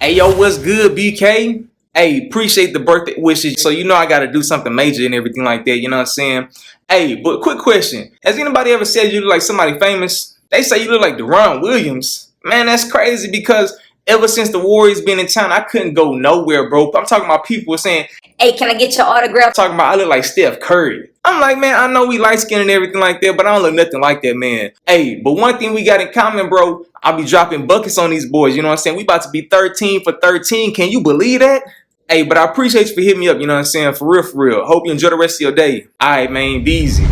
Hey yo, what's good, BK? Hey, appreciate the birthday wishes. So you know I gotta do something major and everything like that, you know what I'm saying? Hey, but quick question. Has anybody ever said you look like somebody famous? They say you look like Deron Williams. Man, that's crazy because ever since the Warriors been in town, I couldn't go nowhere, bro. I'm talking about people saying, hey, can I get your autograph? Talking about I look like Steph Curry. I'm like, man, I know we light skinned and everything like that, but I don't look nothing like that, man. Hey, but one thing we got in common, bro, I'll be dropping buckets on these boys, you know what I'm saying? We about to be 13 for 13. Can you believe that? Hey, but I appreciate you for hitting me up, you know what I'm saying? For real, for real. Hope you enjoy the rest of your day. All right, man, be easy.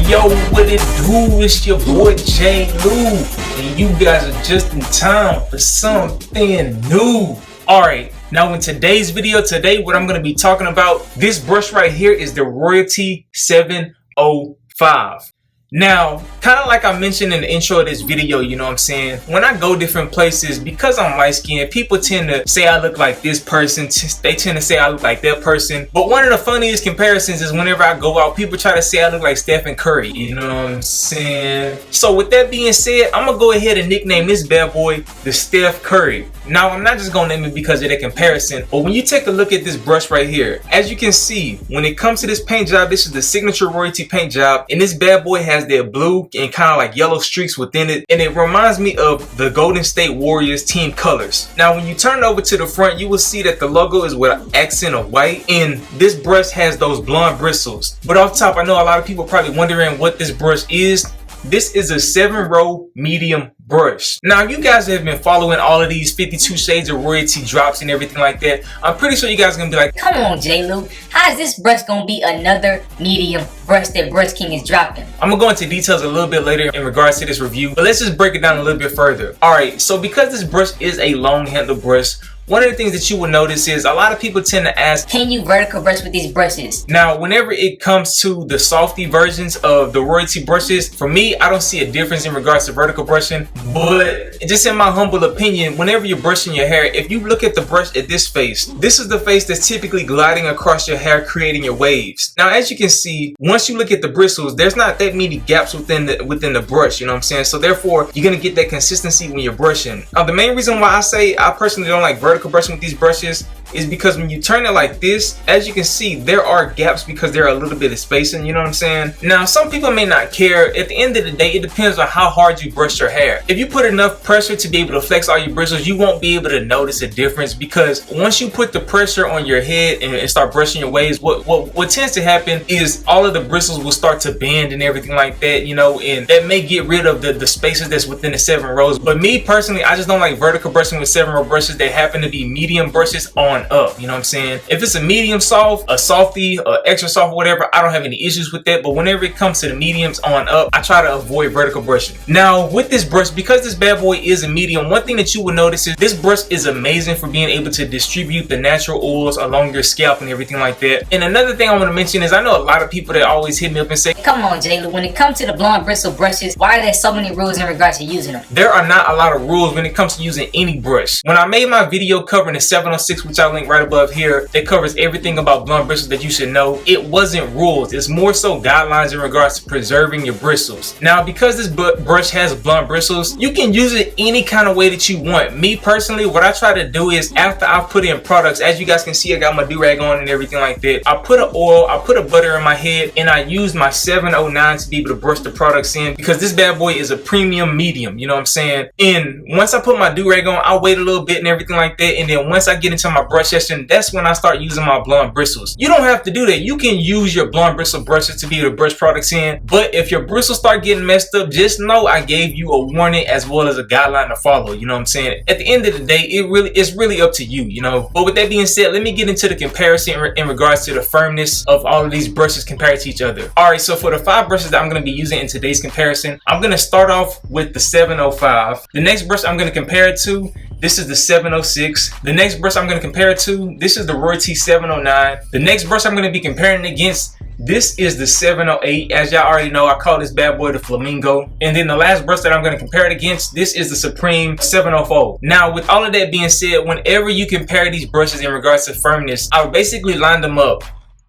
Yo, what it do? It's your boy J. Lou, and you guys are just in time for something new. Alright, now in today's video, what I'm going to be talking about, this brush right here is the Royalty 705. Now, kind of like I mentioned in the intro of this video, you know what I'm saying? When I go different places, because I'm light skinned, people tend to say I look like this person. They tend to say I look like that person. But one of the funniest comparisons is whenever I go out, people try to say I look like Steph and Curry. You know what I'm saying? So with that being said, I'm going to go ahead and nickname this bad boy the Steph Curry. Now, I'm not just going to name it because of the comparison, but when you take a look at this brush right here, as you can see, when it comes to this paint job, this is the signature Royalty paint job, and this bad boy has their blue and kind of like yellow streaks within it, and it reminds me of the Golden State Warriors team colors. Now, when you turn it over to the front, you will see that the logo is with an accent of white, and this brush has those blonde bristles. But off top, I know a lot of people probably wondering what this brush is. This is a 7-row medium brush. Now, you guys have been following all of these 52 shades of Royalty drops and everything like that. I'm pretty sure you guys are gonna be like, come on, J. Lou, how is this brush gonna be another medium brush that Brush King is dropping? I'm gonna go into details a little bit later in regards to this review, but let's just break it down a little bit further. Alright, so because this brush is a long handle brush, one of the things that you will notice is a lot of people tend to ask, can you vertical brush with these brushes? Now, whenever it comes to the softy versions of the Royalty brushes, for me, I don't see a difference in regards to vertical brushing. But just in my humble opinion, whenever you're brushing your hair, if you look at the brush at this face, this is the face that's typically gliding across your hair, creating your waves. Now, as you can see, once you look at the bristles, there's not that many gaps within the brush, you know what I'm saying? So therefore, you're gonna get that consistency when you're brushing. Now, the main reason why I say I personally don't like vertical brushing with these brushes is because when you turn it like this, as you can see, there are gaps because there are a little bit of spacing, you know what I'm saying? Now, some people may not care. At the end of the day, it depends on how hard you brush your hair. If you put enough pressure to be able to flex all your bristles, you won't be able to notice a difference, because once you put the pressure on your head and start brushing your waves, what tends to happen is all of the bristles will start to bend and everything like that, you know, and that may get rid of the spaces that's within the 7 rows. But me personally, I just don't like vertical brushing with 7-row brushes that happen to be medium brushes on up, you know what I'm saying? If it's a medium soft, a softy, extra soft, whatever, I don't have any issues with that. But whenever it comes to the mediums on up, I try to avoid vertical brushing. Now, with this brush, because this bad boy is a medium, one thing that you will notice is this brush is amazing for being able to distribute the natural oils along your scalp and everything like that. And another thing I want to mention is I know a lot of people that always hit me up and say, come on, J. Lou, when it comes to the blonde bristle brushes, why are there so many rules in regards to using them? There are not a lot of rules when it comes to using any brush. When I made my video covering the 706, which I link right above here, that covers everything about blunt bristles that you should know, it wasn't rules. It's more so guidelines in regards to preserving your bristles. Now, because this brush has blunt bristles, you can use it any kind of way that you want. Me personally, what I try to do is after I put in products, as you guys can see, I got my do-rag on and everything like that. I put an oil, I put a butter in my head, and I use my 709 to be able to brush the products in, because this bad boy is a premium medium, you know what I'm saying? And once I put my do-rag on, I wait a little bit and everything like that, and then once I get into my brush session, that's when I start using my blonde bristles. You don't have to do that. You can use your blonde bristle brushes to be able to brush products in, but if your bristles start getting messed up, just know I gave you a warning as well as a guideline to follow, you know what I'm saying? At the end of the day, it's really up to you, you know? But with that being said, let me get into the comparison in regards to the firmness of all of these brushes compared to each other. Alright, so for the 5 brushes that I'm going to be using in today's comparison, I'm going to start off with the 705. The next brush I'm going to compare it to This is the 706. The next brush I'm going to compare it to, this is the Royalty 709. The next brush I'm going to be comparing it against, this is the 708. As y'all already know, I call this bad boy the Flamingo. And then the last brush that I'm going to compare it against, this is the Supreme 704. Now, with all of that being said, whenever you compare these brushes in regards to firmness, I would basically line them up.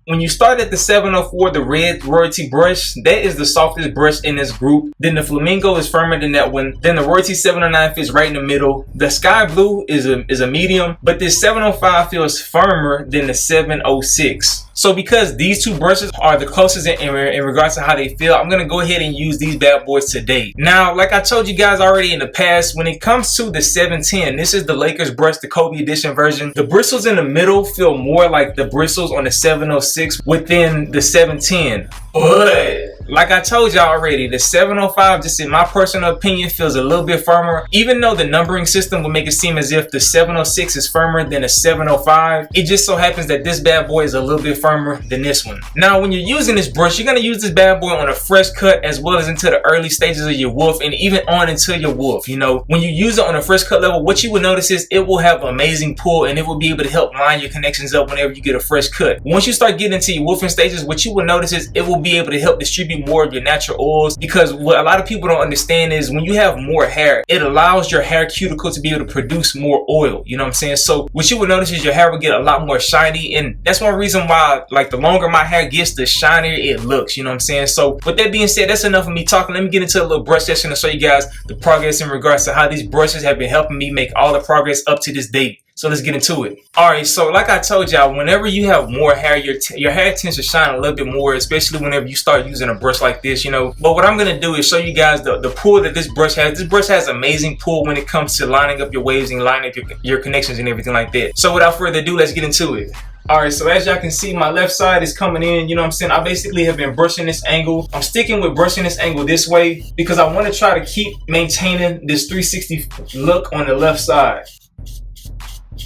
When you start at the 704, the red Royalty brush, that is the softest brush in this group. Then the Flamingo is firmer than that one. Then the Royalty 709 fits right in the middle. The Sky Blue is a medium, but this 705 feels firmer than the 706. So because these two brushes are the closest in regards to how they feel, I'm going to go ahead and use these bad boys today. Now, like I told you guys already in the past, when it comes to the 710, this is the Lakers brush, the Kobe edition version. The bristles in the middle feel more like the bristles on the 706 within the 710. But like I told y'all already, the 705, just in my personal opinion, feels a little bit firmer. Even though the numbering system will make it seem as if the 706 is firmer than the 705, it just so happens that this bad boy is a little bit firmer than this one. Now, when you're using this brush, you're going to use this bad boy on a fresh cut as well as into the early stages of your woof and even on into your woof. You know, when you use it on a fresh cut level, what you will notice is it will have amazing pull and it will be able to help line your connections up whenever you get a fresh cut. Once you start getting into your woofing stages, what you will notice is it will be able to help distribute more of your natural oils, because what a lot of people don't understand is when you have more hair, it allows your hair cuticle to be able to produce more oil. You know what I'm saying? So what you will notice is your hair will get a lot more shiny, and that's one reason why, like, the longer my hair gets, the shinier it looks. You know what I'm saying? So with that being said, that's enough of me talking. Let me get into a little brush session to show you guys the progress in regards to how these brushes have been helping me make all the progress up to this date. So let's get into it. Alright, so like I told y'all, whenever you have more hair, your hair tends to shine a little bit more, especially whenever you start using a brush like this, you know. But what I'm going to do is show you guys the pull that this brush has. This brush has amazing pull when it comes to lining up your waves and lining up your connections and everything like that. So without further ado, let's get into it. Alright, so as y'all can see, my left side is coming in, you know what I'm saying? I basically have been brushing this angle. I'm sticking with brushing this angle this way because I want to try to keep maintaining this 360 look on the left side.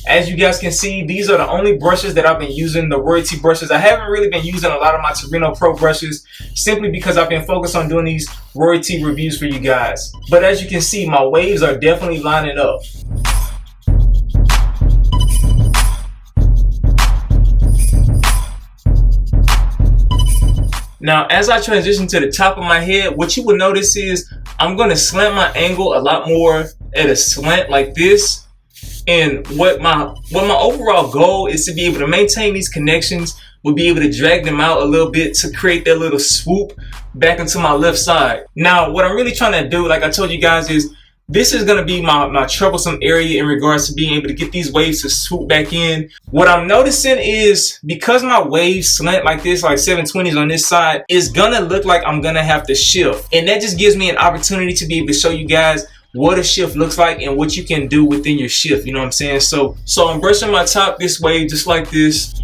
As you guys can see, these are the only brushes that I've been using, the Royalty brushes. I haven't really been using a lot of my Torino Pro brushes simply because I've been focused on doing these Royalty reviews for you guys. But as you can see, my waves are definitely lining up. Now, as I transition to the top of my head, what you will notice is I'm going to slant my angle a lot more at a slant like this. And what my overall goal is to be able to maintain these connections, will be able to drag them out a little bit to create that little swoop back into my left side. Now, what I'm really trying to do, like I told you guys, is this is going to be my troublesome area in regards to being able to get these waves to swoop back in. What I'm noticing is because my waves slant like this, like 720s on this side, it's going to look like I'm going to have to shift. And that just gives me an opportunity to be able to show you guys what a shift looks like and what you can do within your shift. You know what I'm saying? So I'm brushing my top this way, just like this.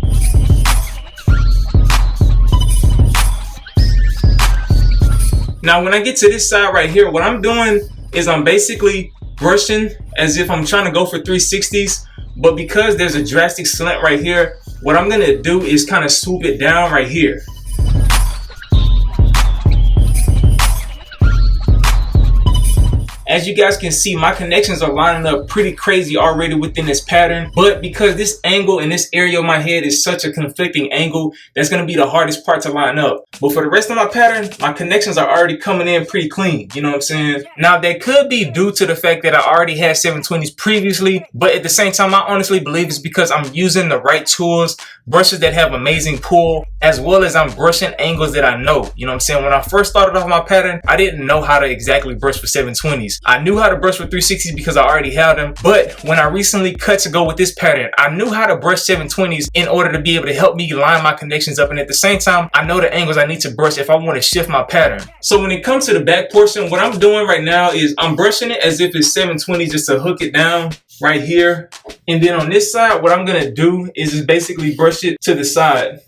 Now, when I get to this side right here, what I'm doing is I'm basically brushing as if I'm trying to go for 360s. But because there's a drastic slant right here, what I'm going to do is kind of swoop it down right here. As you guys can see, my connections are lining up pretty crazy already within this pattern. But because this angle in this area of my head is such a conflicting angle, that's going to be the hardest part to line up. But for the rest of my pattern, my connections are already coming in pretty clean. You know what I'm saying? Now, that could be due to the fact that I already had 720s previously. But at the same time, I honestly believe it's because I'm using the right tools, brushes that have amazing pull, as well as I'm brushing angles that I know. You know what I'm saying? When I first started off my pattern, I didn't know how to exactly brush for 720s. I knew how to brush with 360s because I already had them. But when I recently cut to go with this pattern, I knew how to brush 720s in order to be able to help me line my connections up. And at the same time, I know the angles I need to brush if I want to shift my pattern. So when it comes to the back portion, what I'm doing right now is I'm brushing it as if it's 720 just to hook it down right here. And then on this side, what I'm going to do is just basically brush it to the side.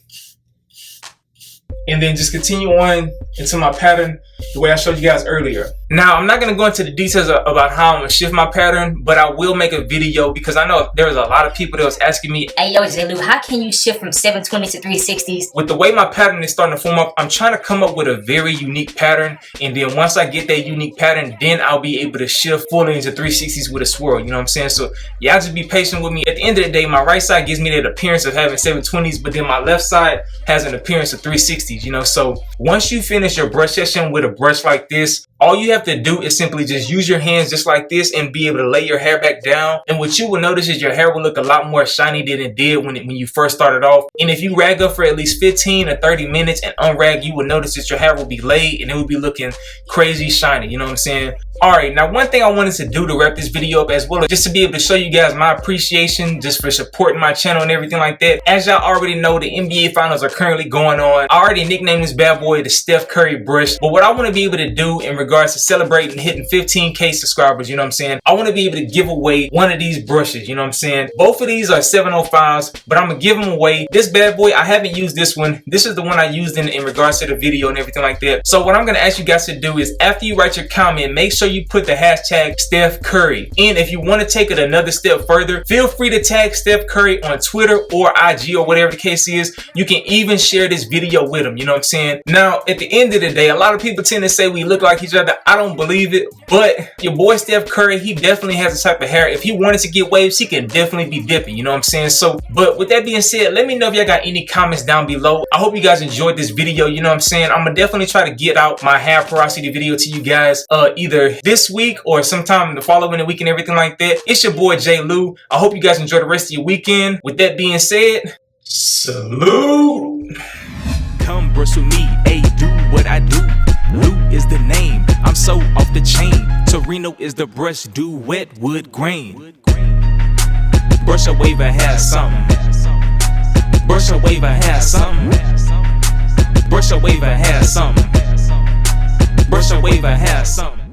And then just continue on into my pattern the way I showed you guys earlier. Now, I'm not going to go into the details about how I'm going to shift my pattern, but I will make a video because I know there's a lot of people that was asking me, hey, yo, J-Lu, how can you shift from 720s to 360s? With the way my pattern is starting to form up, I'm trying to come up with a very unique pattern. And then once I get that unique pattern, then I'll be able to shift fully into 360s with a swirl. You know what I'm saying? So y'all just be patient with me. At the end of the day, my right side gives me that appearance of having 720s, but then my left side has an appearance of 360s, you know? So once you finish your brush session with a brush like this, all you have to do is simply just use your hands just like this and be able to lay your hair back down. And what you will notice is your hair will look a lot more shiny than it did when you first started off. And if you rag up for at least 15 or 30 minutes and unrag, you will notice that your hair will be laid and it will be looking crazy shiny. You know what I'm saying? Alright, now one thing I wanted to do to wrap this video up as well, just to be able to show you guys my appreciation just for supporting my channel and everything like that. As y'all already know, the NBA finals are currently going on. I already nicknamed this bad boy the Steph Curry brush. But what I want to be able to do in regards to celebrating hitting 15K subscribers, you know what I'm saying? I want to be able to give away one of these brushes, you know what I'm saying? Both of these are 705s, but I'm going to give them away. This bad boy, I haven't used this one. This is the one I used in regards to the video and everything like that. So what I'm going to ask you guys to do is after you write your comment, make sure you put the hashtag Steph Curry. And if you want to take it another step further, feel free to tag Steph Curry on Twitter or IG or whatever the case is. You can even share this video with him, you know what I'm saying? Now, at the end of the day, a lot of people tend to say we look like each other. I don't believe it, but your boy Steph Curry, he definitely has the type of hair. If he wanted to get waves, he can definitely be dipping, you know what I'm saying? So, but with that being said, let me know if y'all got any comments down below. I hope you guys enjoyed this video, you know what I'm saying? I'm gonna definitely try to get out my hair porosity video to you guys either this week or sometime the following week and everything like that. It's your boy J-Lu. I hope you guys enjoy the rest of your weekend. With that being said, salute. Come brush with me, ayy, do what I do. Lou is the name, I'm so off the chain. Torino is the brush, do wet wood grain. Brush a wave, I have something. Brush a wave, I have something. Brush a wave, I have something. Brush a wave, I have something.